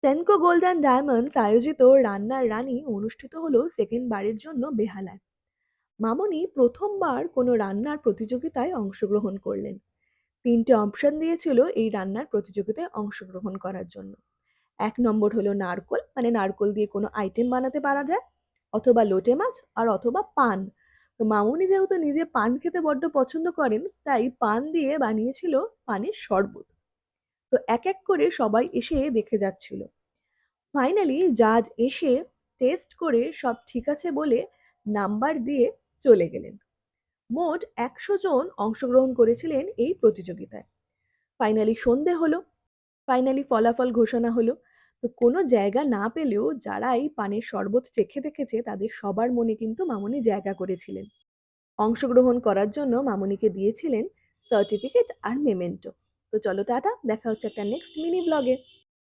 Senco gold and diamonds আয়োজিত রান্নার রানী অনুষ্ঠিত হলো সেকেন্ড বারের জন্য বেহালায়। মামনি প্রথমবার কোনো রান্নার প্রতিযোগিতায় অংশগ্রহণ করলেন। তিনটে অপশন দিয়েছিল এই রান্নার প্রতিযোগিতায় অংশগ্রহণ করার জন্য। এক নম্বর হলো নারকোল, মানে নারকোল দিয়ে কোনো আইটেম বানাতে পারা যায়, অথবা লোটে মাছ, আর অথবা পান। তো মামুনি যেহেতু নিজে পান খেতে বড্ড পছন্দ করেন, তাই পান দিয়ে বানিয়েছিল পানের শরবত। তো এক এক করে সবাই এসে দেখে যাচ্ছিল। ফাইনালি জাজ এসে টেস্ট করে সব ঠিক আছে বলে নাম্বার দিয়ে চলে গেলেন। মোট ১০০ জন অংশগ্রহণ করেছিলেন এই প্রতিযোগিতায়। ফাইনালি সন্ধে হলো, ফাইনালি ফলাফল ঘোষণা হলো। তো কোনো জায়গা না পেলেও যারা এই পানের শরবত চেখে দেখেছে তাদের সবার মনে কিন্তু মামুনি জায়গা করেছিলেন। অংশগ্রহণ করার জন্য মামুনিকে দিয়েছিলেন সার্টিফিকেট আর মেমেন্টো। তো চলো টাটা, দেখা হচ্ছে একটা নেক্সট মিনি ব্লগে।